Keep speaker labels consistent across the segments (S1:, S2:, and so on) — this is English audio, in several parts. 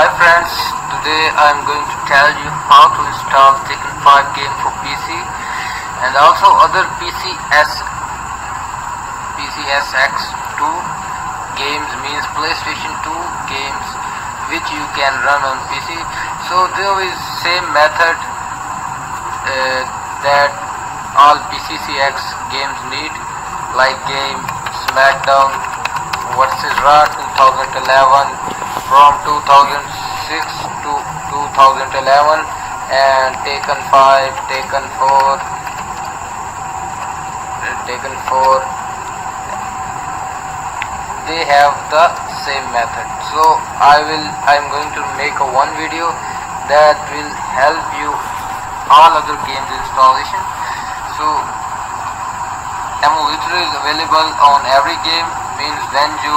S1: Hi friends, today I am going to tell you how to install Tekken 5 game for PC and also other PCSX2 games, means PlayStation 2 games which you can run on PC. So there is same method that all PCCX games need, like game SmackDown versus Raw 2011 from 2006 to 2011 and Taken 5, Taken 4, they have the same method. So I'm going to make one video that will help you all other games installation. So emulator is available on every game, means when you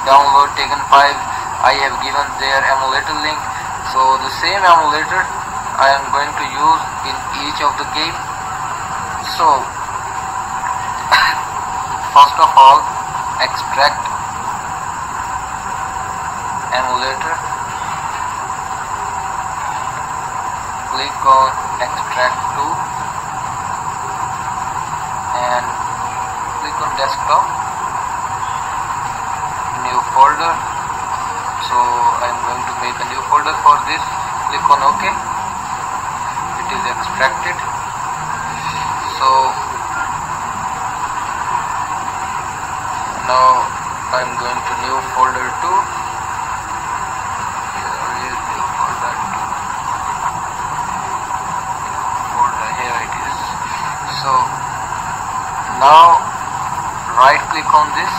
S1: download Taken 5 I have given their emulator link. So the same emulator I am going to use in each of the game. So first of all, extract emulator, click on extract to and click on desktop, new folder. So I am going to make a new folder for this. Click on OK. It is extracted. So now I am going to new folder 2. Here is new folder 2. Here it is. So now right click on this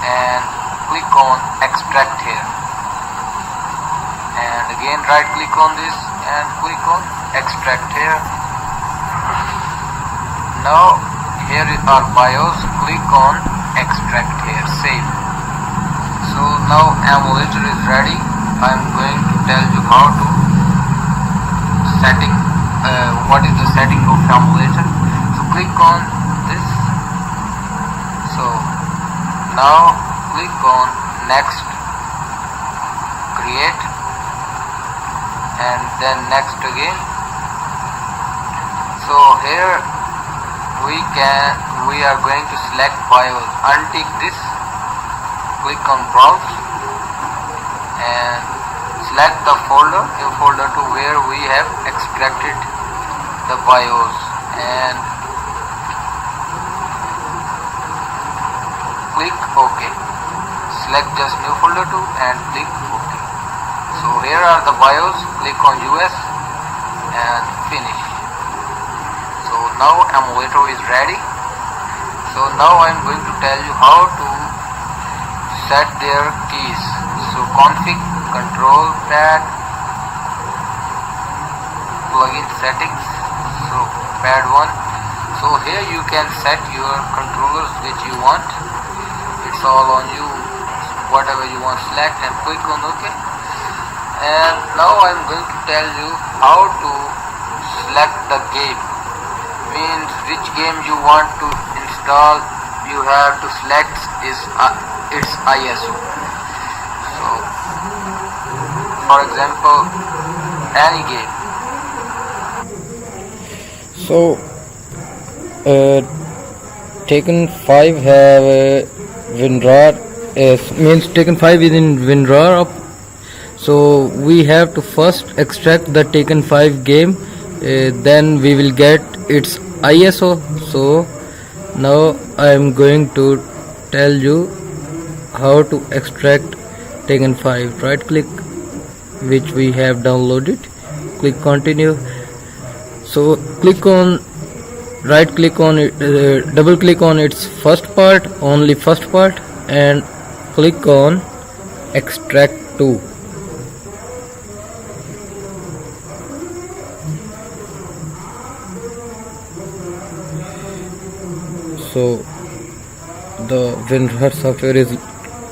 S1: and click on extract here, and again right click on this and click on extract here. Now here is our BIOS, click on extract here, save. So now emulator is ready. I am going to tell you how to setting, what is the setting of emulator. So click on this. So now click on next, create, and then next again. So here we are going to select BIOS, untick this, click on browse and select the folder, new folder to where we have extracted the BIOS, and click OK. Select just new folder 2 and click OK. So here are the BIOS, click on US and finish. So now emulator is ready. So now I am going to tell you how to set their keys. So config, control pad, plugin settings, so pad 1. So here you can set your controllers which you want. It's all on you, whatever you want select, and click on OK. And now I'm going to tell you how to select the game, means which game you want to install. You have to select its ISO. So for example, any game.
S2: So Taken 5 have WinRAR, means Taken 5 is in WinRAR. So we have to first extract the Taken 5 game, then we will get its ISO. So now I am going to tell you how to extract Taken 5. Right click which we have downloaded, click continue. So click on, right click on it, double click on its first part, only first part, and click on extract to. So the WinRAR software is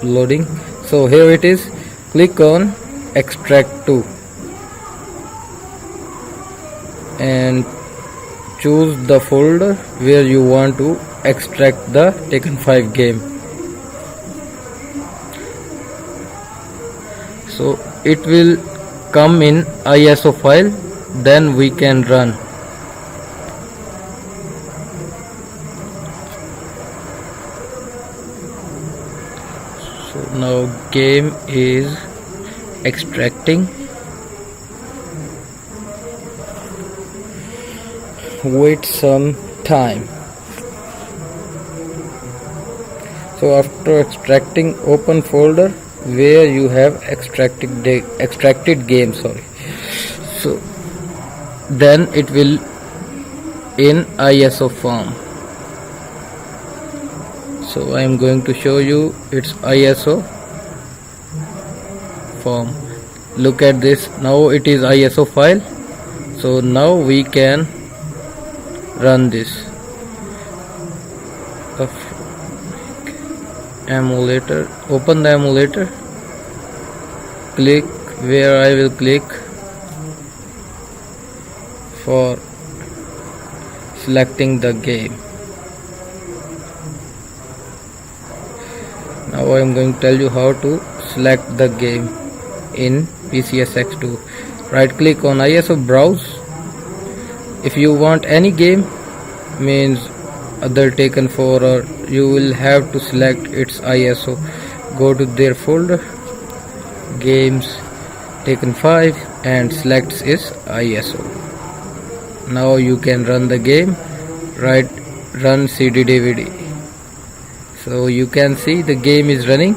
S2: loading. So here it is, click on extract to and choose the folder where you want to extract the Tekken 5 game. So it will come in ISO file, then we can run. So now game is extracting. Wait some time. So after extracting, open folder where you have extracted game, so then it will in ISO form. So I am going to show you its ISO form. Look at this, now it is ISO file. So now we can run this emulator. Open the emulator, click where I will click for selecting the game. Now I am going to tell you how to select the game in PCSX2. Right click on ISO, browse. If you want any game, means other Taken 4, or you will have to select its ISO. Go to their folder, games, Taken 5, and selects its ISO. Now you can run the game. Right, run CD DVD. So you can see the game is running.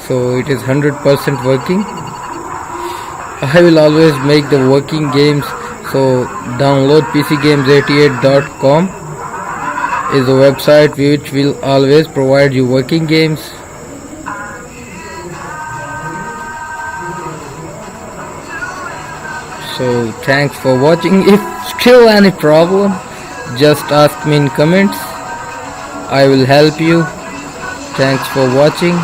S2: So it is 100% working. I will always make the working games. So download pcgames88.com is a website which will always provide you working games. So thanks for watching. If still any problem, just ask me in comments. I will help you. Thanks for watching.